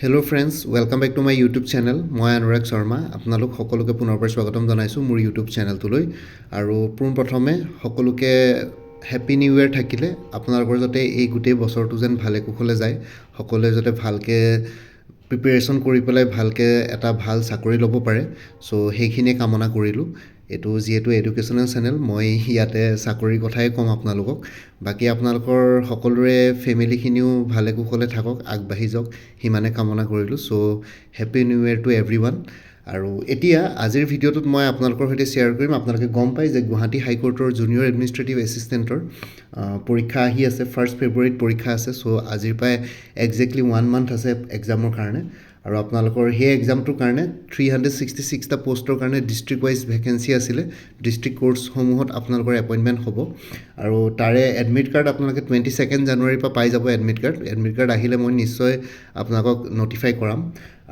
Hello' friends, welcome back to my YouTube channel. মই অনুৰাগ শৰ্মা। আপোনালোক সকলোকে পুনৰবাৰ স্বাগতম জনাইছোঁ মোৰ ইউটিউব চেনেলটোলৈ। আৰু পোনপ্ৰথমে সকলোকে হেপ্পী নিউ ইয়েৰ থাকিলে। আপোনালোকৰ যাতে এই গোটেই বছৰটো যেন ভালে কুশলে যায়, সকলোৱে যাতে ভালকৈ প্ৰিপেৰেশ্যন কৰি পেলাই ভালকৈ এটা ভাল চাকৰি ল'ব পাৰে। চ' সেইখিনিয়ে কামনা কৰিলোঁ। এইটো যিহেতু এডুকেশ্যনেল চেনেল, মই ইয়াতে চাকৰিৰ কথাই ক'ম আপোনালোকক। বাকী আপোনালোকৰ সকলোৰে ফেমিলিখিনিও ভালে কুশলে থাকক, আগবাঢ়ি যাওক, সিমানে কামনা কৰিলোঁ। So' happy new year to everyone. আৰু এতিয়া আজিৰ ভিডিঅ'টোত মই আপোনালোকৰ সৈতে শ্বেয়াৰ কৰিম। আপোনালোকে গম পায় যে গুৱাহাটী হাইকোৰ্টৰ জুনিয়ৰ এডমিনিষ্ট্ৰেটিভ এছিষ্টেণ্টৰ পৰীক্ষা আহি আছে। 1 ফেব্ৰুৱাৰীত পৰীক্ষা আছে। চ' আজিৰ পৰাই একজেক্টলি 1 মান্থ আছে এক্সামৰ কাৰণে। আৰু আপোনালোকৰ সেই এক্সামটোৰ কাৰণে 366টা পষ্টৰ কাৰণে ডিষ্ট্ৰিক্ট ৱাইজ ভেকেঞ্চি আছিলে। ডিষ্ট্ৰিক্ট কোৰ্টছসমূহত আপোনালোকৰ এপইণ্টমেণ্ট হ'ব। আৰু তাৰে এডমিট কাৰ্ড আপোনালোকে 22 জানুৱাৰীৰ পৰা পাই যাব। এডমিট কাৰ্ড আহিলে মই নিশ্চয় আপোনালোকক নটিফাই কৰাম।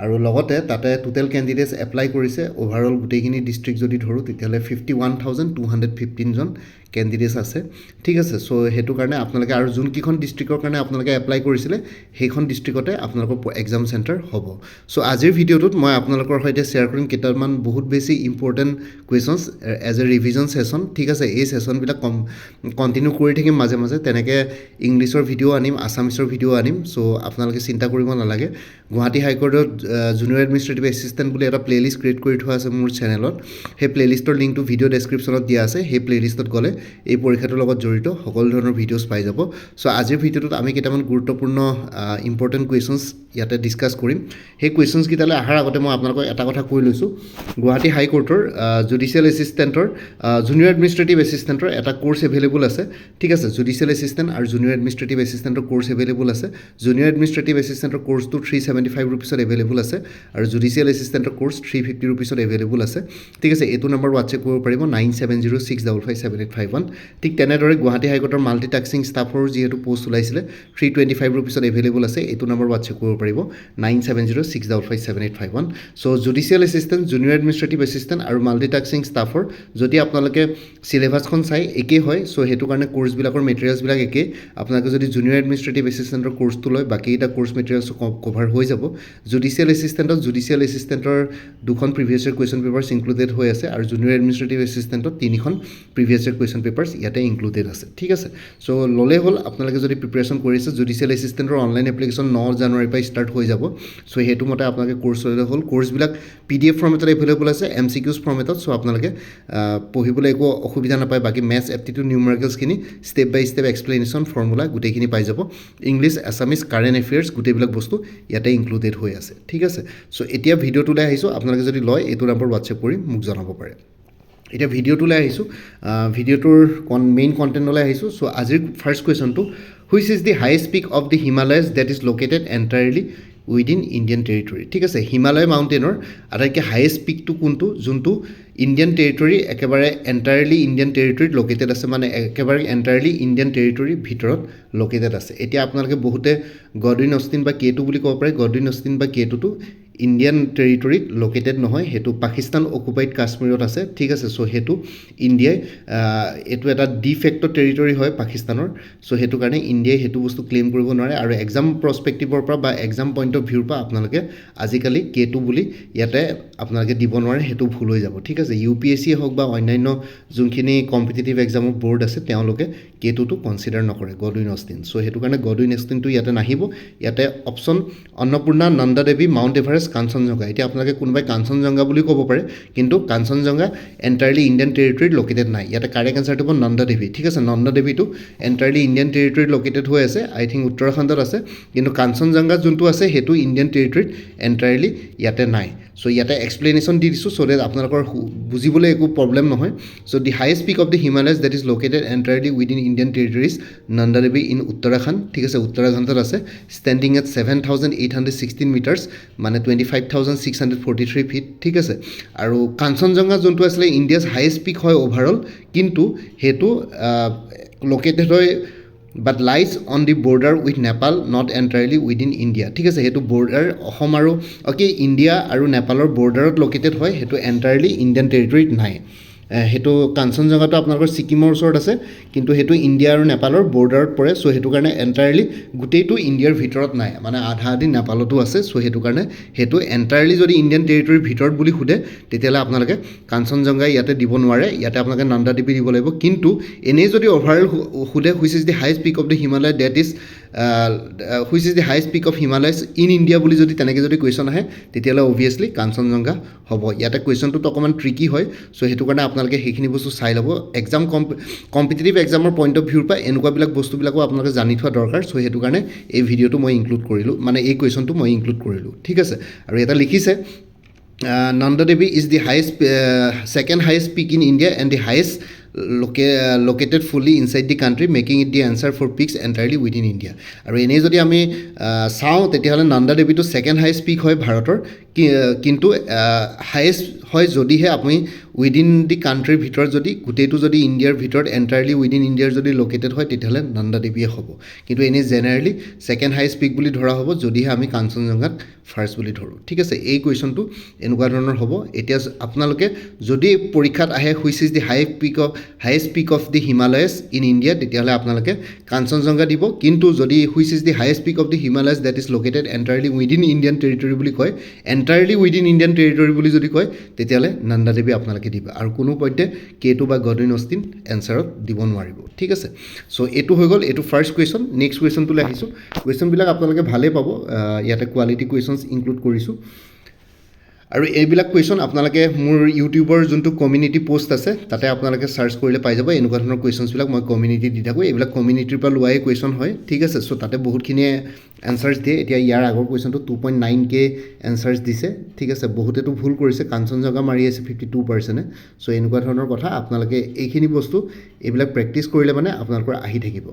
আৰু লগতে তাতে টোটেল কেণ্ডিডেটছ এপ্লাই কৰিছে। অ'ভাৰঅল গোটেইখিনি ডিষ্ট্ৰিক্ট যদি ধৰোঁ তেতিয়াহ'লে 51,215জন কেণ্ডিডেটছ আছে। ঠিক আছে। চ' সেইটো কাৰণে আপোনালোকে আৰু যোনকেইখন ডিষ্ট্ৰিক্টৰ কাৰণে আপোনালোকে এপ্লাই কৰিছিলে সেইখন ডিষ্ট্ৰিক্টতে আপোনালোকৰ এক্সাম চেণ্টাৰ হ'ব। চ' আজিৰ ভিডিঅ'টোত মই আপোনালোকৰ সৈতে শ্বেয়াৰ কৰিম কেইটামান বহুত বেছি important questions as a revision session. ঠিক আছে। এই ছেশ্যনবিলাক কণ্টিনিউ কৰি থাকিম মাজে মাজে। তেনেকৈ ইংলিছৰ ভিডিঅ' আনিম, আছামিছৰ ভিডিঅ' আনিম। চ' আপোনালোকে চিন্তা কৰিব নালাগে। গুৱাহাটী হাইকোৰ্টত জুনিয়ৰ এডমিনিষ্ট্ৰেটিভ এছিষ্টেণ্ট বুলি এটা প্লে'লিষ্ট ক্ৰিয়েট কৰি থোৱা আছে মোৰ চেনেলত। সেই প্লে'লিষ্টৰ লিংকটো ভিডিঅ' ডেছক্ৰিপশ্যনত দিয়া আছে। সেই প্লে'লিষ্টত গ'লে এই পৰীক্ষাটোৰ লগত জড়িত সকলো ধৰণৰ ভিডিঅ'ছ পাই যাব। চ' আজিৰ ভিডিঅ'টোত আমি কেইটামান গুৰুত্বপূৰ্ণ ইম্পৰ্টেণ্ট কুৱেশ্যনছ ইয়াতে ডিছকাছ কৰিম। সেই কুৱেশ্যনছকেইটালৈ অহাৰ আগতে মই আপোনালোকক এটা কথা কৈ লৈছোঁ। গুৱাহাটী হাইকোৰ্টৰ জুডিচিয়েল এছিষ্টেণ্টৰ জুনিয়ৰ এডমিনিষ্ট্ৰেটিভ এছিষ্টেণ্টৰ এটা কোৰ্চ এভেইলেবল আছে। ঠিক আছে। জুডিচিয়েল এছিষ্টেণ্ট আৰু জুনিয়ৰ এডমিনিষ্ট্ৰেটিভ এছিষ্টেণ্টৰ কোৰ্চ এভেইলেবল আছে। জুনিয়ৰ এডমিনিষ্ট্ৰেটিভ এছিষ্টেণ্টৰ কোৰ্চটো 375 ৰুপিছত এভেইলেবল আছে। আৰু জুডিচিয়েল এছিষ্টেণ্টৰ কোৰ্চ 350 ৰুপিছত এভেইলেবল আছে। ঠিক আছে। এইটো নম্বৰ হোৱাটছএপ কৰিব পাৰিব 9706557851। ঠিক তেনেদৰে গুৱাহাটী হাইকোৰ্টৰ মাল্টিটাস্কিং ষ্টাফৰ যিহেতু পোষ্ট ওলাইছিলে 325 ৰুপিছত এভেইলেবল আছে। এইটো নম্বৰ হোৱাটছএপ কৰিব পাৰিব 9706557851। So' judicial assistant, junior administrative assistant আৰু মাল্টিটাস্কিং ষ্টাফৰ যদি আপোনালোকে চিলেবাছখন চাই একেই হয়। চ' সেইটো কাৰণে কোৰ্চবিলাকৰ মেটেৰিয়েলছবিলাক একেই। আপোনালোকে যদি জুনিয়ৰ এডমিনিষ্ট্ৰেটিভ এছিষ্টেণ্টৰ কোৰ্চটো লয় বাকীকেইটা কোৰ্চ মেটেৰিয়েলছো কভাৰ হৈ যাব। জুডিচিয়েল এছিষ্টেণ্টৰ 2খন previous year question papers included হৈ আছে। আৰু জুনিয়ৰ এডমিনিষ্ট্ৰেটিভ এছিষ্টেণ্টত 3খন প্ৰিভিয়াছ ইয়েৰ কুৱেশ্যন পেপাৰ্ছ ইয়াতে ইনক্লুডেড আছে। ঠিক আছে। চ' ল'লেই হ'ল। আপোনালোকে যদি প্ৰিপেৰেশ্যন কৰিছে জুডিচিয়েল এছিষ্টেণ্টৰ অনলাইন এপ্লিকেশ্যন 9 জানুৱাৰীৰ পৰা ষ্টাৰ্ট হৈ যাব। চ' সেইটো মতে আপোনালোকে কোৰ্চ ল'লে হ'ল। কোৰ্চবিলাক PDF ফৰ্মেটত এভেইলেবল আছে, MCQs ফৰ্মেটত। চ' আপোনালোকে পঢ়িবলৈ একো অসুবিধা নাপায়। বাকী maths, aptitude, নিউমেৰিকেলছখিনি step by step explanation, formula গোটেইখিনি পাই যাব। ইংলিছ, আছামিছ, কাৰেণ্ট এফেয়াৰ্ছ গোটেইবিলাক বস্তু ইয়াতে ইনক্লুডেড হৈ আছে। ঠিক আছে। চ' এতিয়া ভিডিঅ'টোলৈ আহিছোঁ। আপোনালোকে যদি লয় এইটো নম্বৰ হোৱাটছএপ কৰি মোক জনাব পাৰে। এতিয়া ভিডিঅ'টোলৈ আহিছোঁ। ভিডিঅ'টোৰ মেইন কণ্টেণ্টলৈ আহিছোঁ। চ' আজিৰ ফাৰ্ষ্ট কুৱেশ্যনটো, which is the highest peak of the Himalayas that is located entirely within Indian territory. ঠিক আছে। হিমালয় মাউণ্টেইনৰ আটাইতকৈ হাইয়েষ্ট পিকটো কোনটো, যোনটো ইণ্ডিয়ান টেৰিটৰী একেবাৰে এণ্টায়াৰলি ইণ্ডিয়ান টেৰিটৰীত লোকেটেড আছে, মানে একেবাৰে এণ্টায়াৰলি ইণ্ডিয়ান টেৰিটৰীৰ ভিতৰত লোকেটেড আছে। এতিয়া আপোনালোকে বহুতে গডৱিন অষ্টিন বা K2 বুলি ক'ব পাৰে। গডৱিন অষ্টিন বা K2টো ইণ্ডিয়ান টেৰিটৰীত লোকেটেড নহয়, সেইটো পাকিস্তান অকুপাইড কাশ্মীৰত আছে। ঠিক আছে। চ' সেইটো ইণ্ডিয়াই এইটো এটা ডিফেক্ট টেৰিটৰী হয় পাকিস্তানৰ। চ' সেইটো কাৰণে ইণ্ডিয়াই সেইটো বস্তু ক্লেইম কৰিব নোৱাৰে। আৰু এক্সাম প্ৰস্পেক্টিভৰ পৰা বা এক্সাম পইণ্ট অফ ভিউৰ পৰা আপোনালোকে আজিকালি K2 বুলি ইয়াতে আপোনালোকে দিব নোৱাৰে, সেইটো ভুল হৈ যাব। ঠিক আছে। UPSC হওক বা অন্যান্য যোনখিনি কম্পিটিটিভ এক্সামৰ বৰ্ড আছে তেওঁলোকে K2টো কনচিডাৰ নকৰে, গডৱিন অষ্টিন। চ' সেইটো কাৰণে গডৱিন অষ্টিনটো ইয়াতে নাহিব। ইয়াতে অপশ্যন অন্নপূৰ্ণা, নন্দা দেৱী, মাউণ্ট এভাৰেষ্ট, কাঞ্চনজংঘা। এতিয়া আপোনালোকে কোনোবাই কাঞ্চনজংঘা বুলি ক'ব পাৰে, কিন্তু কাঞ্চনজংঘা এণ্টায়াৰলি ইণ্ডিয়ান টেৰিটৰীত লোকেটেড নাই। ইয়াতে কাৰেক্ট এনচাৰটো হ'ব নন্দা দেৱী। ঠিক আছে। নন্দা দেৱীটো এণ্টায়াৰলি ইণ্ডিয়ান টেৰিটৰীত লোকেটেড হৈ আছে। আই থিংক উত্তৰাখণ্ডত আছে। কিন্তু কাঞ্চনজংঘা যোনটো আছে সেইটো ইণ্ডিয়ান টেৰিটৰীত এণ্টায়াৰলি ইয়াতে নাই। চ' ইয়াতে এক্সপ্লেনেশ্যন দি দিছোঁ চ' ডেট আপোনালোকৰ বুজিবলৈ একো প্ৰব্লেম নহয়। So' the highest peak of the Himalayas that is located entirely within Indian territories Nanda Devi in Uttarakhand. ঠিক আছে। উত্তৰাখণ্ডত আছে, ষ্টেণ্ডিং এট 7,816 মিটাৰ্ছ, মানে 25,643 ফিট। ঠিক আছে। আৰু কাঞ্চনজংঘা যোনটো আছিলে ইণ্ডিয়াছ হাইয়েষ্ট পিক হয় অ'ভাৰঅল, কিন্তু সেইটো লোকেটেড হয় but lies on the border with Nepal, not entirely within India. ঠিক আছে। সেইটো বৰ্ডাৰ অসম আৰু ইণ্ডিয়া আৰু নেপালৰ বৰ্ডাৰত লোকেটেড হয়, সেইটো এণ্টায়াৰলি ইণ্ডিয়ান টেৰিটৰীত নাই। সেইটো কাঞ্চনজংঘাটো আপোনালোকৰ ছিকিমৰ ওচৰত আছে কিন্তু সেইটো ইণ্ডিয়া আৰু নেপালৰ বৰ্ডাৰত পৰে চ' সেইটো কাৰণে এণ্টায়াৰলি গোটেইটো ইণ্ডিয়াৰ ভিতৰত নাই মানে আধা আধি নেপালতো আছে চ' সেইটো কাৰণে সেইটো এণ্টায়াৰলি যদি ইণ্ডিয়ান টেৰিটৰীৰ ভিতৰত বুলি সোধে তেতিয়াহ'লে আপোনালোকে কাঞ্চনজংঘা ইয়াতে দিব নোৱাৰে ইয়াতে আপোনালোকে নন্দা দেৱী দিব লাগিব কিন্তু এনেই যদি অভাৰঅল সোধে which is the highest peak of the Himalaya that is which is the highest peak of Himalayas in India বুলি যদি তেনেকৈ যদি কুৱেশ্যন আহে তেতিয়াহ'লে অভিয়াছলি কাঞ্চনজংঘা হ'ব ইয়াতে কুৱেশ্যনটোতো অকণমান ট্ৰিকি হয় চ' সেইটো কাৰণে আপোনালোকে সেইখিনি বস্তু চাই ল'ব এক্সাম কম্পিটিটিভ এক্সামৰ পইণ্ট অফ ভিউৰ পৰা এনেকুৱাবিলাক বস্তুবিলাকো আপোনালোকে জানি থোৱা দৰকাৰ চ' সেইটো কাৰণে এই ভিডিঅ'টো মই ইনক্লুড কৰিলোঁ মানে এই কুৱেশ্যনটো মই ইনক্লুড কৰিলোঁ ঠিক আছে আৰু এটা লিখিছে Nanda Devi is the highest, second highest peak in India and the highest located fully inside the country, making it the answer for peaks entirely within India. আৰু এনেই যদি আমি চাওঁ তেতিয়াহ'লে নন্দা দেৱীটো ছেকেণ্ড হাইষ্ট পিক হয় ভাৰতৰ কিন্তু হাইষ্ট হয় যদিহে আপুনি উইদিন দি কাণ্ট্ৰিৰ ভিতৰত যদি গোটেইটো যদি ইণ্ডিয়াৰ ভিতৰত এণ্টায়াৰলি উইদিন ইণ্ডিয়াৰ যদি লোকেটেড হয় তেতিয়াহ'লে নন্দা দেৱীয়ে হ'ব কিন্তু এনেই জেনেৰেলি ছেকেণ্ড হাইষ্ট পিক বুলি ধৰা হ'ব যদিহে আমি কাঞ্চনজংঘাত ফাৰ্ষ্ট বুলি ধৰোঁ ঠিক আছে এই কুৱেশ্যনটো এনেকুৱা ধৰণৰ হ'ব এতিয়া আপোনালোকে যদি পৰীক্ষাত আহে which is the highest peak of the Himalayas in India তেতিয়াহ'লে আপোনালোকে কাঞ্চনজংঘা দিব কিন্তু যদি which is the highest peak of the Himalayas that is located entirely within Indian territory বুলি কয় এণ্টায়াৰলি উইদিন ইণ্ডিয়ান টেৰিটৰী বুলি যদি কয় তেতিয়াহ'লে নন্দা দেৱী আপোনালোকে দিব আৰু কোনো পধ্যে কেটু বা গডিন অষ্টিন এনচাৰত দিব নোৱাৰিব ঠিক আছে চ' এইটো হৈ গ'ল এইটো ফাৰ্ষ্ট কুৱেশ্যন নেক্সট কুৱেশ্যনটোলৈ আহিছোঁ কুৱেশ্যনবিলাক আপোনালোকে ভালেই পাব ইয়াতে কোৱালিটি কুৱেশ্যনছ ইনক্লুড কৰিছোঁ আৰু এইবিলাক কুৱেশ্যন আপোনালোকে মোৰ ইউটিউবৰ যোনটো কমিউনিটি পোষ্ট আছে তাতে আপোনালোকে চাৰ্চ কৰিলে পাই যাব এনেকুৱা ধৰণৰ কুৱেশ্যনছবিলাক মই কমিউনিটি দি থাকোঁ এইবিলাক কমিউনিটিৰ পৰা লোৱাই কুৱেশ্যন হয় ঠিক আছে চ' তাতে বহুতখিনিয়ে এনচাৰ্ছ দিয়ে এতিয়া ইয়াৰ আগৰ কুৱেশ্যনটো 2.9K এনচাৰ্ছ দিছে ঠিক আছে বহুতেতো ভুল কৰিছে কাঞ্চনজংঘা মাৰি আছে 52%, চ' এনেকুৱা ধৰণৰ কথা আপোনালোকে এইখিনি বস্তু এইবিলাক প্ৰেক্টিছ কৰিলে মানে আপোনালোকৰ আহি থাকিব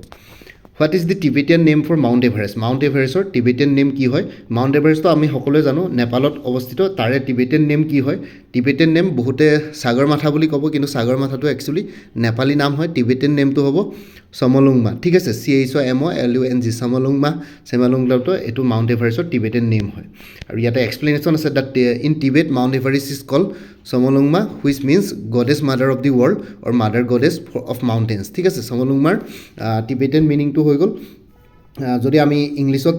what is the Tibetan name for Mount Everest Mount এভাৰেষ্টৰ টিবেটিয়ান নেম কি হয় মাউণ্ট এভাৰেষ্টটো আমি সকলোৱে জানো নেপালত অৱস্থিত তাৰে টিবেটিয়ান নেম কি হয় টিবেটিয়ান নেম বহুতে সাগৰ মাথা বুলি ক'ব কিন্তু সাগৰ মাথাটো একচুৱেলি নেপালী নাম হয় টিবেটিয়ান নেমটো হ'ব চমলুংমা ঠিক আছে CHOMOLUNG চমলুংমাটো এইটো মাউণ্ট এভাৰেষ্টৰ টিবেটিয়ান নেম হয় আৰু ইয়াতে এক্সপ্লেনেশ্যন আছে that in Tibet Mount Everest is called Chomolungma which means goddess mother of the world or mother goddess of mountains ঠিক আছে চমলুংমাৰ টিবেটিয়ান মিনিংটো হৈ গ'ল যদি আমি ইংলিছত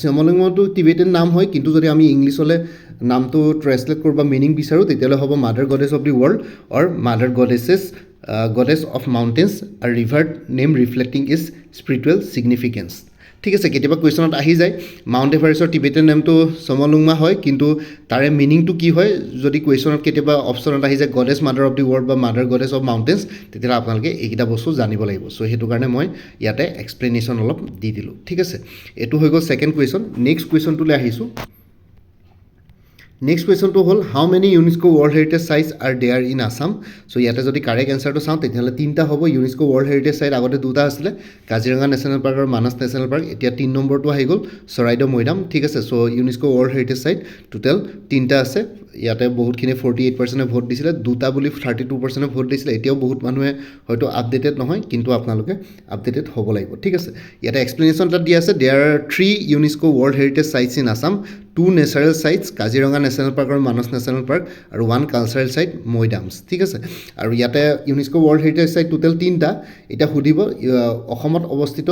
চমলুংমাটো টিবেটিয়ান নাম হয় কিন্তু যদি আমি ইংলিছলৈ নামটো ট্ৰেন্সলেট কৰোঁ বা মিনিং বিচাৰোঁ তেতিয়াহ'লে হ'ব mother goddess of the world or mother goddess of mountains are revered name reflecting is spiritual significance ঠিক আছে কেতিয়াবা কুৱেশ্যনত আহি যায় মাউণ্ট এভাৰেষ্টৰ টিবেটিয়ান নেমটো চমলুংমা হয় কিন্তু তাৰে মিনিংটো কি হয় যদি কুৱেশ্যনত কেতিয়াবা অপশ্যনত আহি যায় goddess mother of the world বা মাদাৰ গডেছ অফ মাউণ্টেইনছ তেতিয়াহ'লে আপোনালোকে এইকেইটা বস্তু জানিব লাগিব চ' সেইটো কাৰণে মই ইয়াতে এক্সপ্লেনেশ্যন অলপ দি দিলোঁ ঠিক আছে এইটো হৈ গ'ল ছেকেণ্ড কুৱেশ্যন নেক্সট কুৱেশ্যনটোলৈ আহিছোঁ নেক্সট কুৱেশ্যনটো হ'ল how many UNESCO world heritage sites are there in Assam so' ইয়াতে যদি কাৰেক্ট এনচাৰটো চাওঁ তেতিয়াহ'লে 3টা হ'ব ইউনেস্কো ৱৰ্ল্ড হেৰিটেজ চাইট আগতে 2টা আছিলে কাজিৰঙা নেশ্যনেল পাৰ্ক আৰু মানাস নেশ্যনেল পাৰ্ক এতিয়া 3 নম্বৰটো আহি গ'ল চৰাইদেউ মৈদাম ঠিক আছে চ' ইউনেস্কো ৱৰ্ল্ড হেৰিটেজ চাইট টোটেল 3টা আছে ইয়াতে বহুতখিনি 48% ভোট দিছিলে 2টা বুলি 32% ভোট দিছিলে এতিয়াও বহুত মানুহে হয়তো আপডেটেড নহয় কিন্তু আপোনালোকে আপডেটেড হ'ব লাগিব ঠিক আছে ইয়াতে এক্সপ্লেনেশ্যন এটা দিয়া আছে there are 3 UNESCO world heritage sites in Assam 2 natural sites Kaziranga national park আৰু মানস নেশ্যনেল পাৰ্ক আৰু 1 কালচাৰেল চাইট মৈদামছ ঠিক আছে আৰু ইয়াতে ইউনেস্কো ৱৰ্ল্ড হেৰিটেজ চাইট টোটেল 3টা এতিয়া সুধিব অসমত অৱস্থিত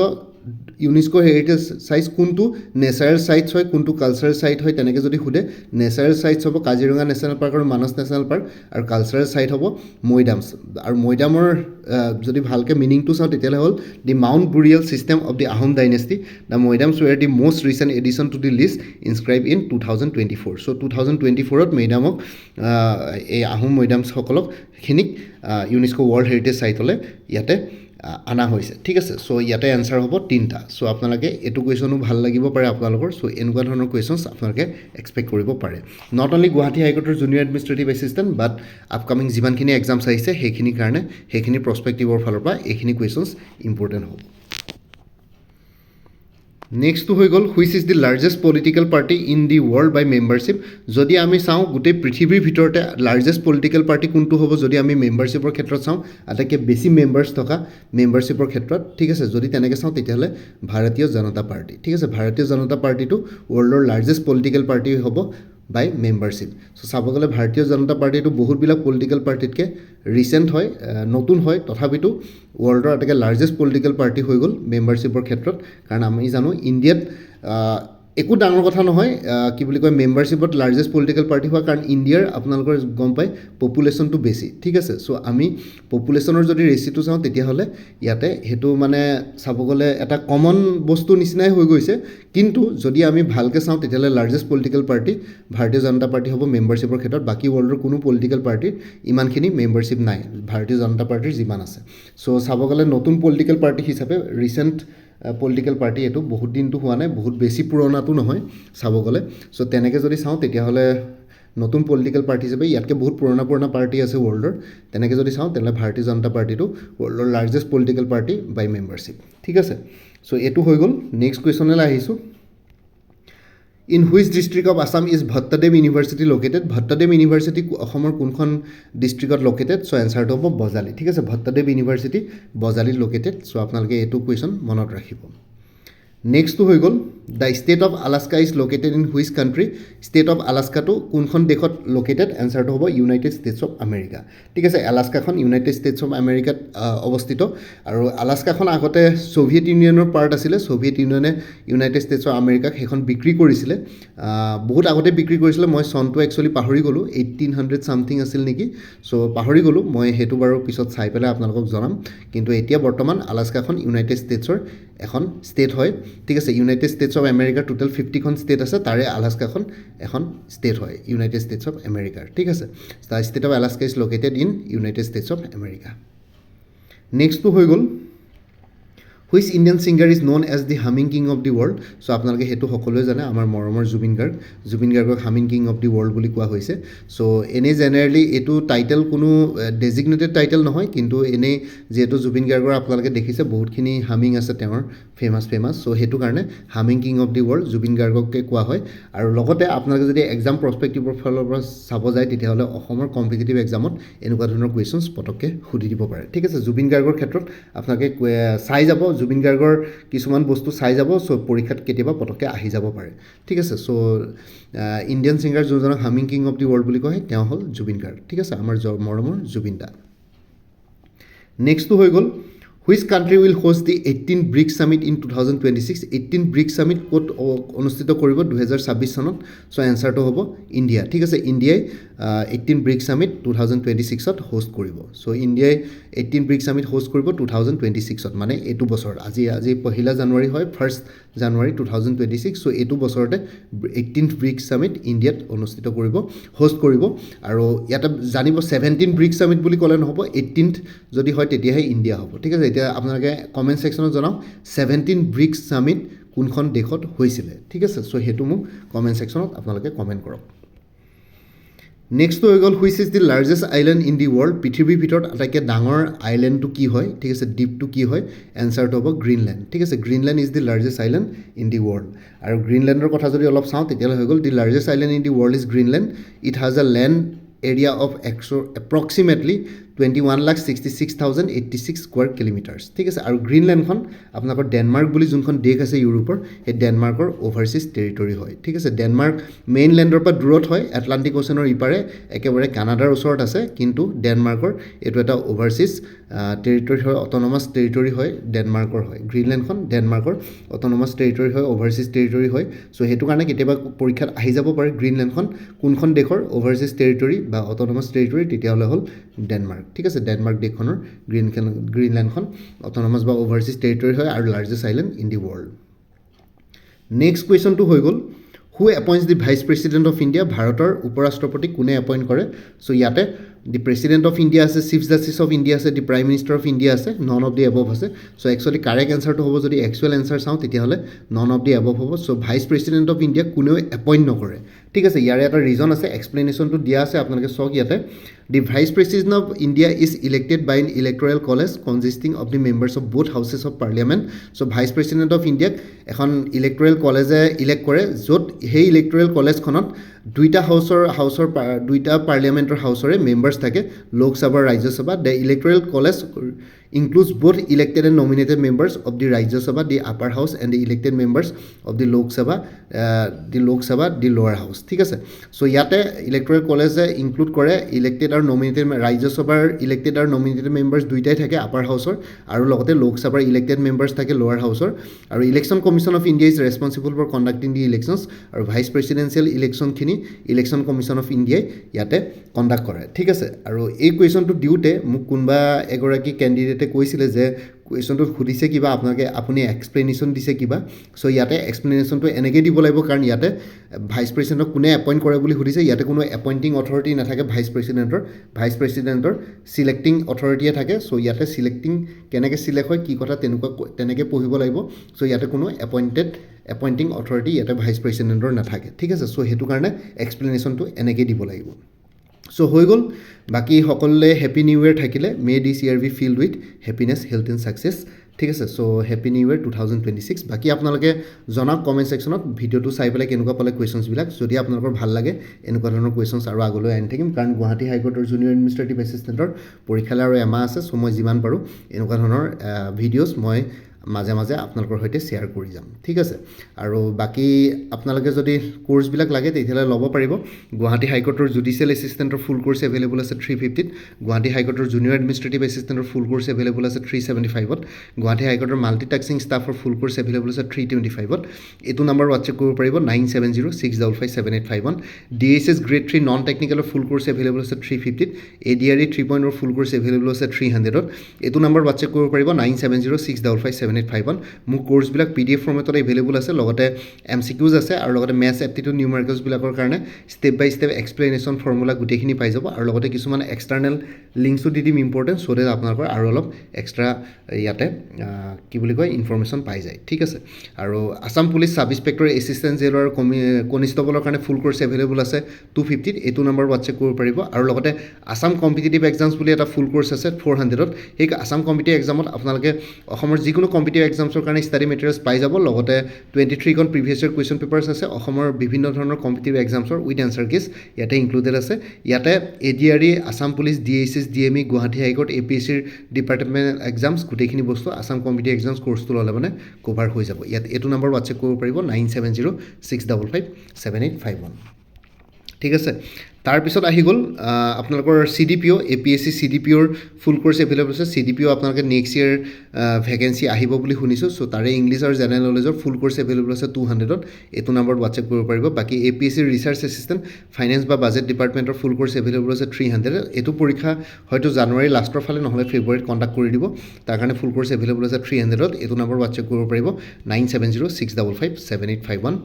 ইউনেস্কো হেৰিটেজ চাইটছ কোনটো নেচাৰেল চাইটছ হয় কোনটো কালচাৰেল চাইট হয় তেনেকৈ যদি সোধে নেচাৰেল চাইটছ হ'ব কাজিৰঙা নেশ্যনেল পাৰ্ক আৰু মানস নেশ্যনেল পাৰ্ক আৰু কালচাৰেল চাইট হ'ব মৈদামছ আৰু মৈদামৰ যদি ভালকৈ মিনিংটো চাওঁ তেতিয়াহ'লে হ'ল the mound burial system of the Ahom dynasty the Moidams were the most recent addition to the list inscribe in 2024 so' 2024ত মৈদামক এই আহোম মৈদামসকলক খিনিক ইউনেস্কো ৱৰ্ল্ড হেৰিটেজ চাইটলৈ ইয়াতে আনা হৈছে ঠিক আছে চ' ইয়াতে এনচাৰ হ'ব 3টা চ' আপোনালোকে এইটো কুৱেশ্যনো ভাল লাগিব পাৰে আপোনালোকৰ চ' এনেকুৱা ধৰণৰ কুৱেশ্যনছ আপোনালোকে এক্সপেক্ট কৰিব পাৰে নট অনলি গুৱাহাটী হাইকোৰ্টৰ junior administrative assistant but upcoming যিমানখিনি এক্সামছ আহিছে সেইখিনিৰ কাৰণে সেইখিনি প্ৰস্পেক্টিভৰ ফালৰ পৰা এইখিনি কুৱেশ্যনছ ইম্পৰ্টেণ্ট হ'ব নেক্সটটো হৈ গ'ল which is the largest political party in the world by membership যদি আমি চাওঁ গোটেই পৃথিৱীৰ ভিতৰতে লাৰ্জেষ্ট পলিটিকেল পাৰ্টি কোনটো হ'ব যদি আমি মেম্বাৰশ্বিপৰ ক্ষেত্ৰত চাওঁ আটাইতকৈ বেছি মেম্বাৰ্ছ থকা মেম্বাৰশ্বিপৰ ক্ষেত্ৰত ঠিক আছে যদি তেনেকৈ চাওঁ তেতিয়াহ'লে ভাৰতীয় জনতা পাৰ্টি ঠিক আছে ভাৰতীয় জনতা পাৰ্টিটো ৱৰ্ল্ডৰ লাৰ্জেষ্ট পলিটিকেল পাৰ্টি হ'ব বাই মেম্বাৰশ্বিপ চ' চাব গ'লে ভাৰতীয় জনতা পাৰ্টিটো বহুতবিলাক পলিটিকেল পাৰ্টিতকৈ ৰিচেণ্ট হয় নতুন হয় তথাপিতো ৱৰ্ল্ডৰ আটাইতকৈ লাৰ্জেষ্ট পলিটিকেল পাৰ্টি হৈ গ'ল মেম্বাৰশ্বিপৰ ক্ষেত্ৰত কাৰণ আমি জানো ইণ্ডিয়াত একো ডাঙৰ কথা নহয় কি বুলি কয় মেম্বাৰশ্বিপত লাৰ্জেষ্ট পলিটিকেল পাৰ্টি হোৱা কাৰণ ইণ্ডিয়াৰ আপোনালোকৰ গম পায় পপুলেশ্যনটো বেছি ঠিক আছে চ' আমি পপুলেশ্যনৰ যদি ৰেচিটো চাওঁ তেতিয়াহ'লে ইয়াতে সেইটো মানে চাব গ'লে এটা কমন বস্তু নিচিনাই হৈ গৈছে কিন্তু যদি আমি ভালকৈ চাওঁ তেতিয়াহ'লে লাৰ্জেষ্ট পলিটিকেল পাৰ্টি ভাৰতীয় জনতা পাৰ্টি হ'ব মেম্বাৰশ্বিপৰ ক্ষেত্ৰত বাকী ৱৰ্ল্ডৰ কোনো পলিটিকেল পাৰ্টিৰ ইমানখিনি মেম্বাৰশ্বিপ নাই ভাৰতীয় জনতা পাৰ্টিৰ যিমান আছে চ' চাব গ'লে নতুন পলিটিকেল পাৰ্টি হিচাপে ৰিচেণ্ট পলিটিকেল পাৰ্টি এইটো বহুত দিনটো হোৱা নাই বহুত বেছি পুৰণাটো নহয় চাব গ'লে চ' তেনেকৈ যদি চাওঁ তেতিয়াহ'লে নতুন পলিটিকেল পাৰ্টি হিচাপে ইয়াতকৈ বহুত পুৰণা পাৰ্টি আছে ৱৰ্ল্ডৰ তেনেকৈ যদি চাওঁ তেনেহ'লে ভাৰতীয় জনতা পাৰ্টিটো ৱৰ্ল্ডৰ লাৰ্জেষ্ট পলিটিকেল পাৰ্টি বাই মেম্বাৰশ্বিপ ঠিক আছে চ' এইটো হৈ গ'ল নেক্সট কুৱেশ্যনলৈ আহিছোঁ in which district of Assam is Bhattadev university located Bhattadev university অসমৰ কোনখন ডিষ্ট্ৰিক্টত লোকেটেড চ' এনচাৰটো হ'ব বজালী ঠিক আছে ভট্টদেৱ ইউনিভাৰ্চিটি বজালীত লোকেটেড চ' আপোনালোকে এইটো কুৱেশ্যন মনত ৰাখিব নেক্সটটো হৈ গ'ল the state of Alaska is located in which country state of আলাস্কাটো কোনখন দেশত লোকেটেড এনচাৰটো হ'ব ইউনাইটেড ষ্টেটছ অফ আমেৰিকা ঠিক আছে আলাস্কাখন ইউনাইটেড ষ্টেটছ অফ আমেৰিকাত অৱস্থিত আৰু আলাস্কাখন আগতে ছ'ভিয়েট ইউনিয়নৰ পাৰ্ট আছিলে ছ'ভিয়েট ইউনিয়নে ইউনাইটেড ষ্টেটছ অফ আমেৰিকাক সেইখন বিক্ৰী কৰিছিলে বহুত আগতে বিক্ৰী কৰিছিলে মই চনটো একচুৱেলি পাহৰি গ'লোঁ 1800 ছামথিং আছিল নেকি চ' পাহৰি গ'লোঁ মই সেইটো বাৰু পিছত চাই পেলাই আপোনালোকক জনাম কিন্তু এতিয়া বৰ্তমান আলাস্কাখন ইউনাইটেড ষ্টেটছৰ এখন ষ্টেট হয় ঠিক আছে ইউনাইটেড ষ্টেটছ অফ আমেৰিকাৰ টোটেল 50খন ষ্টেট আছে তাৰে আলাস্কাখন এখন ষ্টেট হয় ইউনাইটেড ষ্টেটছ অফ আমেৰিকাৰ ঠিক আছে the state of Alaska is located in United States of America নেক্সটটো হৈ গ'ল which Indian singer is known as the humming king of the world so' আপোনালোকে সেইটো সকলোৱে জানে আমাৰ মৰমৰ জুবিন গাৰ্গক humming king of the world বুলি কোৱা হৈছে চ' এনেই জেনেৰেলি এইটো টাইটেল কোনো ডেজিগনেটেড টাইটেল নহয় কিন্তু এনেই যিহেতু জুবিন গাৰ্গৰ আপোনালোকে দেখিছে বহুতখিনি হামিং আছে তেওঁৰ ফেমাছ চ' সেইটো কাৰণে humming king of the world Zubeen গাৰ্গকে কোৱা হয় আৰু লগতে আপোনালোকে যদি এক্সাম প্ৰস্পেক্টিভৰ ফালৰ পৰা চাব যায় তেতিয়াহ'লে অসমৰ কম্পিটিটিভ এক্সামত এনেকুৱা ধৰণৰ কুৱেশ্যনছ পটককৈ সুধি দিব পাৰে ঠিক আছে জুবিন গাৰ্গৰ ক্ষেত্ৰত আপোনালোকে চাই যাব জুবিন গাৰ্গৰ কিছুমান বস্তু চাই যাব চ' পৰীক্ষাত কেতিয়াবা পটককৈ আহি যাব পাৰে ঠিক আছে চ' ইণ্ডিয়ান ছিংগাৰ যোনজনক humming king of the world বুলি কয় তেওঁ হ'ল জুবিন গাৰ্গ ঠিক আছে আমাৰ মৰমৰ জুবিন দা নেক্সটটো হৈ গ'ল which country will host the 18 bricks summit in 2026 18 bricks summit ক'ত অনুষ্ঠিত কৰিব 2026 চনত চ' এনচাৰটো হ'ব ইণ্ডিয়া ঠিক আছে ইণ্ডিয়াই 18 ব্ৰিক্স ছামিট 2026ত হোষ্ট কৰিব চ' ইণ্ডিয়াই 18 ব্ৰিক্স ছামিট হোষ্ট কৰিব 2026ত মানে এইটো বছৰ আজি পহিলা জানুৱাৰী হয় 1 জানুৱাৰী 2026 চ' এইটো বছৰতে 18th ব্ৰিক্স ছামিট ইণ্ডিয়াত অনুষ্ঠিত কৰিব হোষ্ট কৰিব আৰু ইয়াতে জানিব 17 ব্ৰিক্স ছামিট বুলি ক'লে নহ'ব 18th যদি হয় তেতিয়াহে ইণ্ডিয়া হ'ব ঠিক আছে এতিয়া আপোনালোকে কমেণ্ট ছেকশ্যনত জনাওক 17 ব্ৰিক্স ছামিট কোনখন দেশত হৈছিলে ঠিক আছে চ' সেইটো মোক কমেণ্ট ছেকশ্যনত আপোনালোকে কমেণ্ট কৰক নেক্সটটো হৈ গ'ল which is the largest island in the world পৃথিৱীৰ ভিতৰত আটাইতকৈ ডাঙৰ আইলেণ্ডটো কি হয় ঠিক আছে দ্বীপটো কি হয় এনচাৰটো হ'ব গ্ৰীণলেণ্ড ঠিক আছে Greenland is the largest island in the world আৰু গ্ৰীণলেণ্ডৰ কথা যদি অলপ চাওঁ তেতিয়াহ'লে হৈ গ'ল the largest island in the world is Greenland it has a land area of approximately 21,66,086 square kilometres ঠিক আছে আৰু গ্ৰীণলেণ্ডখন আপোনালোকৰ ডেনমাৰ্ক বুলি যোনখন দেশ আছে ইউৰোপৰ সেই ডেনমাৰ্কৰ অ'ভাৰচিজ টেৰিটৰী হয় ঠিক আছে ডেনমাৰ্ক মেইনলেণ্ডৰ পৰা দূৰত হয় এটলাণ্টিক অ'চেনৰ ইপাৰে একেবাৰে কানাডাৰ ওচৰত আছে কিন্তু ডেনমাৰ্কৰ এইটো এটা অ'ভাৰচিজ টেৰিটৰী হয় অট'নমাছ টেৰিটৰী হয় ডেনমাৰ্কৰ হয় গ্ৰীণলেণ্ডখন ডেনমাৰ্কৰ অট'নমাছ টেৰিটৰী হয় অ'ভাৰচিজ টেৰিটৰী হয় চ' সেইটো কাৰণে কেতিয়াবা পৰীক্ষাত আহি যাব পাৰে গ্ৰীণলেণ্ডখন কোনখন দেশৰ অ'ভাৰচিজ টেৰিটৰী বা অট'নমাছ টেৰিটৰী তেতিয়াহ'লে হ'ল ডেনমাৰ্ক ঠিক আছে ডেনমাৰ্ক দেশখনৰ গ্ৰীণলেণ্ডখন অট'নমাছ বা অ'ভাৰচিজ টেৰিটৰী হয় আৰু largest island in the world next কুৱেশ্যনটো হৈ গ'ল who appoints the vice president of India ভাৰতৰ উপ ৰাষ্ট্ৰপতি কোনে এপইণ্ট কৰে চ' ইয়াতে দি প্ৰেচিডেণ্ট অফ ইণ্ডিয়া আছে চিফ জাষ্টিছ অফ ইণ্ডিয়া আছে the prime minister of India আছে নন অফ দি এবভ আছে চ' একচুৱেলি কাৰেক্ট এনচাৰটো হ'ব যদি একচুৱেল এনচাৰ চাওঁ তেতিয়াহ'লে নন অফ দি এবভ হ'ব চ' ভাইচ প্ৰেচিডেণ্ট অফ ইণ্ডিয়া কোনেও এপইণ্ট নকৰে ঠিক আছে ইয়াৰে এটা ৰিজন আছে এক্সপ্লেনেশ্যনটো দিয়া আছে আপোনালোকে চাওক ইয়াতে the vice president of India is elected by an electoral college consisting of the members of both houses of parliament so' vice president of ইণ্ডিয়াক এখন ইলেক্টৰেল কলেজে ইলেক্ট কৰে য'ত সেই ইলেক্টৰেল কলেজখনত দুইটা পাৰ্লিয়ামেণ্টৰ হাউচৰে মেম্বাৰ্ছ থাকে Lok Sabha Rajya Sabha the electoral college includes both elected and nominated members of the Rajya Sabha, the upper house, and the elected members of the Lok Sabha, the lower house. ঠিক আছে, so ইয়াতে electoral কলেজে include কৰে elected আৰু nominated ৰাজ্য সভাৰ elected আৰু nominated members দুইটাই থাকে আপাৰ হাউচৰ আৰু লগতে লোকসভাৰ ইলেক্টেড মেম্বাৰ্ছ থাকে লোৱাৰ হাউচৰ আৰু election commission of India is responsible for conducting the elections আৰু ভাইচ প্ৰেচিডেঞ্চিয়েল ইলেকশ্যনখিনি ইলেকশ্যন কমিশ্যন অফ ইণ্ডিয়াই ইয়াতে কণ্ডাক্ট কৰে। ঠিক আছে, আৰু এই কুৱেশ্যনটো দিওঁতে মোক কোনোবা এগৰাকী কেণ্ডিডেটে কৈছিলে যে কুৱেশ্যনটোত সুধিছে কিবা আপোনালোকে আপুনি এক্সপ্লেনেশ্যন দিছে কিবা, চ' ইয়াতে এক্সপ্লেনেশ্যনটো এনেকৈ দিব লাগিব কাৰণ ইয়াতে ভাইচ প্ৰেচিডেণ্টক কোনে এপইণ্ট কৰে বুলি সুধিছে। ইয়াতে কোনো এপইণ্টিং অথৰিটি নাথাকে ভাইচ প্ৰেচিডেণ্টৰ চিলেক্টিং অথৰিটিয়ে থাকে। চ' ইয়াতে চিলেক্টিং কেনেকৈ চিলেক্ট হয় কি কথা তেনেকৈ পঢ়িব লাগিব। চ' ইয়াতে কোনো এপইণ্টিং অথৰিটি ইয়াতে ভাইচ প্ৰেচিডেণ্টৰ নাথাকে। ঠিক আছে, চ' সেইটো কাৰণে এক্সপ্লেনেশ্যনটো এনেকৈ দিব লাগিব। চ' হৈ গ'ল, বাকী সকলোৱে হেপী নিউ ইয়েৰ থাকিলে। May this year be filled with happiness, health and success. ঠিক আছে, চ' হেপী নিউ ইয়েৰ 2026। বাকী আপোনালোকে জনাওক কমেণ্ট ছেকশ্যনত ভিডিঅ'টো চাই পেলাই কেনেকুৱা পালে কুৱেশ্যনছবিলাক। যদি আপোনালোকৰ ভাল লাগে এনেকুৱা ধৰণৰ কুৱেশ্যনছ আৰু আগলৈ আনি থাকিম, কাৰণ গুৱাহাটী হাইকোৰ্টৰ জুনিয়ৰ এডমিনিষ্ট্ৰেটিভ এছিষ্টেণ্টৰ পৰীক্ষালৈ আৰু এমাহ আছে। চ' মই যিমান পাৰোঁ এনেকুৱা ধৰণৰ ভিডিঅ'ছ মই মাজে মাজে আপোনালোকৰ সৈতে শ্বেয়াৰ কৰি যাম। ঠিক আছে, আৰু বাকী আপোনালোকে যদি কোৰ্চবিলাক লাগে তেতিয়াহ'লে ল'ব পাৰিব। গুৱাহাটী হাইকোৰ্টৰ জুডিচিয়েল এছিষ্টেণ্টৰ ফুল কোৰ্চ এভেইলেবল আছে 350ত, গুৱাহাটী হাইকোৰ্টৰ জুনিয়ৰ এডমিনিষ্ট্ৰেটিভ এছিষ্টেণ্টৰ ফুল কোৰ্চ এভেইলেবল আছে 375ত, গুৱাহাটী হাইকোৰ্টৰ মাল্টিটাস্কিং ষ্টাফৰ ফুল কোৰ্চ এভেইলেবল আছে 325ত। এইটো নম্বৰ হোৱাটছএপ কৰিব পাৰিব 9706557851। DSS গ্ৰেড 3 নন টেকনিকেলৰ ফুল কোৰ্চ এভেইলেবল আছে 350ত, ADRE 3.0 ফুল কোৰ্চ এভেইলেবল আছে 300ত। এইটো নম্বৰ হোৱাটছএপ কৰিব পাৰিব 9706557851। মোৰ কোৰ্চবিলাক PDF ফৰ্মেটত এভেইলেবল আছে, লগতে MCQs আছে আৰু লগতে মেথছ এপ্টিটিউড নিউমেৰিকেলছবিলাকৰ কাৰণে step by step explanation formula গোটেইখিনি পাই যাব, আৰু লগতে কিছুমান এক্সটাৰ্নেল লিংকছো দি দিম ইম্পৰ্টেণ্ট, চ' ডেট আপোনালোকৰ আৰু অলপ এক্সট্ৰা ইয়াতে কি বুলি কয় ইনফৰ্মেশ্যন পাই যায়। ঠিক আছে, আৰু Assam police sub inspector assistant jailer কনিষ্টবলৰ কাৰণে ফুল কোৰ্চ এভেইলেবল আছে 250ত। এইটো নম্বৰ হোৱাটছএপ কৰিব পাৰিব, আৰু লগতে আছাম কম্পিটিটিভ এক্সামছ বুলি এটা ফুল কোৰ্চ আছে 400ত। সেই আছাম কম্পিটিটিভ এক্সামত আপোনালোকে অসমৰ যিকোনো কম্পিটিটিভ এক্সামছৰ কাৰণে ষ্টাডি মেটেৰিয়েলছ পাই যাব, লগতে 23খন প্ৰিভিয়াছ ইয়েৰ কুৱেশ্যন পেপাৰ্ছ আছে অসমৰ বিভিন্ন ধৰণৰ কম্পিটিটিভ এক্সামছৰ উইথ এনচাৰ কিজ ইয়াতে ইনক্লুডেড আছে। ইয়াতে ADRE, Assam police, DSS, DME, Guwahati high court, APSCৰ ডিপাৰ্টমেণ্ট এক্সামছ গোটেইখিনি বস্তু আছাম কম্পিটিটিভ এক্সামছ কোৰ্চটো ল'লে মানে কভাৰ হৈ যাব। ইয়াত এইটো নম্বৰ হোৱাটছএপ কৰিব পাৰিব 9706557851। ঠিক আছে, তাৰপিছত আহি গ'ল আপোনালোকৰ CDPO, APSC CDPOৰ ফুল কোৰ্চ এভেইলেবল আছে। CDPO আপোনালোকে নেক্সট ইয়েৰ ভেকেঞ্চি আহিব বুলি শুনিছোঁ, চ' তাৰে ইংলিছ আৰু জেনেৰেল নলেজৰ ফুল কোৰ্চ এভেইলেবল আছে 200ত। এইটো নম্বৰত হোৱাটছএপ কৰিব পাৰিব। বাকী APSCৰ ৰিচাৰ্চ এছিষ্টেণ্ট, ফাইনেন্স বা বাজেট ডিপাৰ্টমেণ্টৰ ফুল কোৰ্চ এভেইলেবল আছে 300ত। এইটো পৰীক্ষা হয়তো জানুৱাৰী লাষ্টৰ ফালে নহ'লে ফেব্ৰুৱাৰীত কণ্ডাক্ট কৰি দিব, তাৰ কাৰণে ফুল কোৰ্চ এভেইলেবল আছে 300ত। এইটো নম্বৰ হোৱাটছএপ কৰিব পাৰিব 9706557851।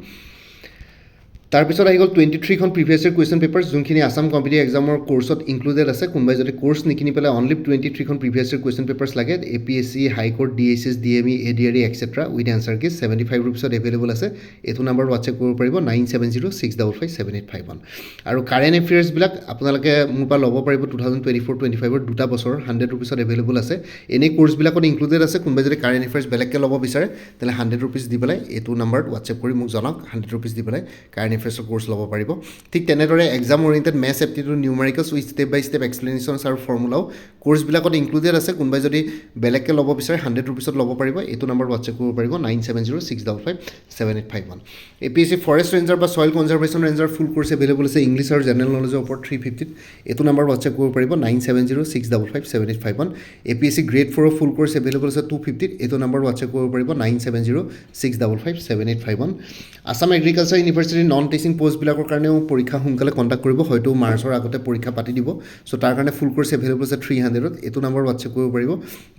তাৰপিছত আহি গ'ল 23খন প্ৰিভিয়াছ ইয়েৰ কুৱেশ্যন পেপাৰ্ছ, যোনখিনি আছাম কম্পিটিটিভ এক্সামৰ কোৰ্চত ইনক্লুডেড আছে। কোনোবাই যদি কোৰ্চ নিকিনি পেলাই অনলি 23খন প্ৰিভিয়াছ ইয়েৰ কুৱেশ্যন পেপাৰ্ছ লাগে, APSC, high court, DSS, DME, ADRE extra with answer keys 75 ৰুপিছত এভেইলেবল আছে। এইটো নম্বৰ হোৱাটছএপ কৰিব পাৰিব 9706557851। আৰু কাৰেণ্ট এফেয়াৰ্ছবিলাক আপোনালোকে মোৰ পৰা ল'ব পাৰিব 2024-25ৰ 2টা বছৰৰ 100 ৰুপিছত এভেইলেবল আছে। এনেই কোৰ্চবিলাকত ইনক্লুডেড আছে। কোনোবাই যদি কাৰেণ্ট এফেয়াৰ্ছ বেলেগকৈ ল'ব বিচাৰে তেতিয়াহ'লে 100 ৰুপিছ দি পেলাই এইটো নম্বৰত হোৱাটছএপ কৰি মোক জনাওক, 100 ৰুপিছ দি পেলাই কাৰেণ্ট এফেয়াৰ্ছৰ কোৰ্চ ল'ব পাৰিব। ঠিক তেনেদৰে exam oriented maths aptitude numericals with step by step explanations আৰু ফৰ্মুলাও কোৰ্চবিলাকত ইনক্লুডেড আছে। কোনোবাই যদি বেলেগকৈ ল'ব বিচাৰে 100 ৰুপিছত ল'ব পাৰিব। এইটো নম্বৰ হোৱাটছএপ কৰিব পাৰিব 9706557851। APSC ফৰেষ্ট ৰেঞ্জাৰ বা soil conservation ranger full course available আছে ইংলিছ আৰু জেনেৰেল নলেজৰ ওপৰত 350ত। এইটো নম্বৰ হোৱাটছএপ কৰিব পাৰিব 9706557851। APSC গ্ৰেড 4ৰ ফুল কোৰ্চ এভেইলেবল আছে 250ত। এইটো নম্বৰ হোৱাটছএপ কৰিব পাৰিব 9706557851। Assam agriculture university non teaching পোষ্টবিলাকৰ কাৰণেও পৰীক্ষা সোনকালে কণ্ডাক্ট কৰিব, হয়তো মাৰ্চৰ আগতে পৰীক্ষা পাতি দিব। চ' তাৰ কাৰণে ফুল কোৰ্চ এভেইলেবল আছে 300ত। এইটো নম্বৰ হোৱাটছএপ কৰিব পাৰিব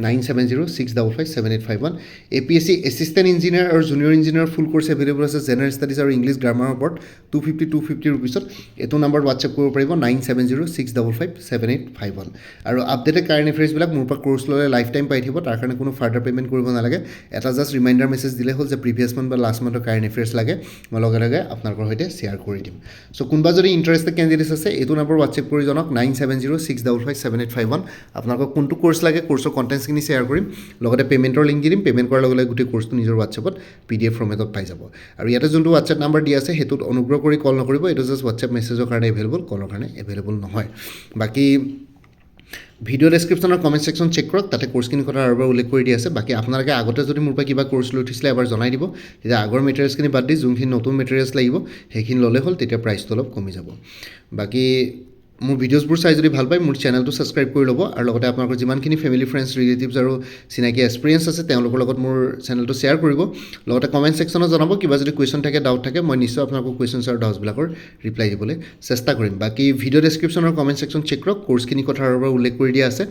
9706557851। APSC এছিষ্টেণ্ট ইঞ্জিনিয়াৰ আৰু জুনিয়ৰ ইঞ্জিনিয়াৰ ফুল কোৰ্চ এভেইলেবল আছে জেনেৰেল ষ্টাডিজ আৰু ইংলিছ গ্ৰামাৰৰ ওপৰত 250 ৰুপিছত। এইটো নম্বৰ হোৱাটছএপ কৰিব পাৰিব 9706557851। আৰু আপডেটেড কাৰেণ্ট এফেয়াৰ্ছবিলাক মোৰ পৰা কোৰ্চ ল'লে লাইফ টাইম পাই থাকিব, তাৰ কাৰণে কোনো ফাৰ্ডাৰ পে'মেণ্ট কৰিব নালাগে। এটা জাষ্ট ৰিমাইণ্ডাৰ মেছেজ দিলে হ'ল যে প্ৰিভিয়াছ মান্থ বা লাষ্ট মান্থৰ কাৰেণ্ট এফেয়াৰ্ছ লাগে, মই লগে লগে আপোনালোকৰ সৈতে শ্বেয়াৰ কৰি দিম। চ' কোনোবা যদি ইণ্টাৰেষ্টেড কেণ্ডিডেটছ আছে এইটো নম্বৰ হোৱাটছএপ কৰি জনাওক 9706557851। আপোনালোকক কোনটো কোৰ্চ লাগে কোৰ্চৰ কণ্টেণ্টছখিনি শ্বেয়াৰ কৰিম, লগতে পে'মেণ্টৰ লিংক দি দিম। পে'মেণ্ট কৰাৰ লগে লগে গোটেই কোৰ্চটো নিজৰ হোৱাটছএপত PDF ফৰ্মেটত পাই যাব। আৰু ইয়াতে যোনটো হোৱাটছএপ নাম্বাৰ দিয়া আছে সেইটোত অনুগ্ৰহ কৰি কল নকৰিব, এইটো জাষ্ট হোৱাটছএপ মেছেজৰ কাৰণে এভেইলেবল, কলৰ কাৰণে এভেইলেবল নহয়। বাকী ভিডিও ডেছক্ৰিপশ্যনৰ কমেণ্ট ছেকশ্যন চেক কৰক, তাতে কোৰ্চখিনিৰ কথা আৰু এবাৰ উল্লেখ কৰি দিয়া আছে। বাকী আপোনালোকে আগতে যদি মোৰ পৰা কিবা কোৰ্চ লৈ উঠিছিলে এবাৰ জনাই দিব, তেতিয়া আগৰ মেটেৰিয়েলছখিনি বাদ দি যোনখিনি নতুন মেটেৰিয়েলছ লাগিব সেইখিনি ল'লে হ'ল, তেতিয়া প্ৰাইচটো অলপ কমি যাব। বাকী মোৰ ভিডিঅ'ছবোৰ চাই যদি ভাল পায় মোৰ চেনেলটো ছাবস্ক্ৰাইব কৰি ল'ব, আৰু লগতে আপোনালোকৰ যিমানখিনি ফেমিলি ফ্ৰেণ্ডছ ৰিলেটিভছ আৰু চিনাকি এক্সপিৰিয়েঞ্চ আছে তেওঁলোকৰ লগত মোৰ চেনেলটো শ্বেয়াৰ কৰিব। লগতে কমেণ্ট ছেকশ্যনত জনাব, কিবা যদি কুৱেশ্যন থাকে, ডাউট থাকে, মই নিশ্চয় আপোনালোকৰ কুৱেশ্যনছ আৰু ডাউটছবিলাকৰ ৰিপ্লাই দিবলৈ চেষ্টা কৰিম। বাকী ভিডিঅ' ডেছক্ৰিপশ্যনৰ কমেণ্ট ছেকশ্যন চেক কৰক, কোৰ্চখিনি কথা আৰু এবাৰ উল্লেখ কৰি দিয়া আছে।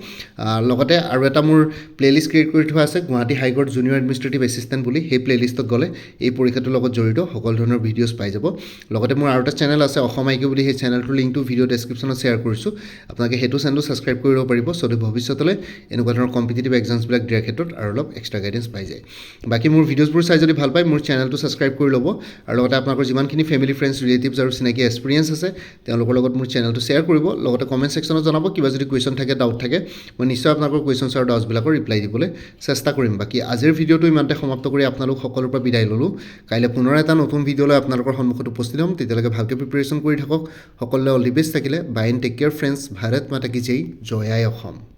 লগতে আৰু এটা মোৰ প্লে'লিষ্ট ক্ৰিয়েট কৰি থোৱা আছে, Guwahati high court junior administrative assistant বুলি। সেই প্লে'লিষ্টত গ'লে এই পৰীক্ষাটোৰ লগত জড়িত সকলো ধৰণৰ ভিডিঅ'ছ পাই যাব। লগতে মোৰ আৰু এটা চেনেল আছে অসম আইকিউ বুলি, সেই চেনেলটোৰ লিংকটো ভিডিঅ' ডেছক্ৰিপশ্যনত শ্বেয়াৰ কৰিছোঁ, আপোনালোকে সেইটো চেনেলটো ছাবস্ক্ৰাইব কৰি ল'ব পাৰিব, যদি ভৱিষ্যতলৈ এনেকুৱা ধৰণৰ কম্পিটিটিভ এক্সামছবিলাক দিয়াৰ ক্ষেত্ৰত আৰু অলপ এক্সট্ৰা গাইডেঞ্চ পাই যায়। বাকী মোৰ ভিডিঅ'ছবোৰ চাই যদি ভাল পায় মোৰ চেনেলটো ছাবস্ক্ৰাইব কৰি ল'ব, আৰু লগতে আপোনালোকৰ যিমানখিনি ফেমিলি ফ্ৰেণ্ডছ ৰিলেটিভছ আৰু চিনাকি এক্সপিৰিয়েঞ্চ আছে তেওঁলোকৰ লগত মোৰ চেনেলটো শ্বেয়াৰ কৰিব। লগতে কমেণ্ট ছেকশ্যনত জনাব, কিবা যদি কুৱেশ্যন থাকে, ডাউট থাকে, মই নিশ্চয় আপোনালোকৰ কুৱেশ্যনছ আৰু ডাউটছবিলাকৰ ৰিপ্লাই দিবলৈ চেষ্টা কৰিম। বাকী আজিৰ ভিডিঅ'টো ইমানতে সমাপ্ত কৰি আপোনালোক সকলোৰ পৰা বিদায় ল'লোঁ। কাইলৈ পুনৰ এটা নতুন ভিডিঅ' লৈ আপোনালোকৰ সন্মুখত উপস্থিত হ'ম, তেতিয়ালৈকে ভালকৈ প্ৰিপেৰেশ্যন কৰি থাকক। সকলোলৈ অল দি বেষ্ট থাকিলে। Bye and take care friends. Bharat Mata কি জয়, জয় আই অসম।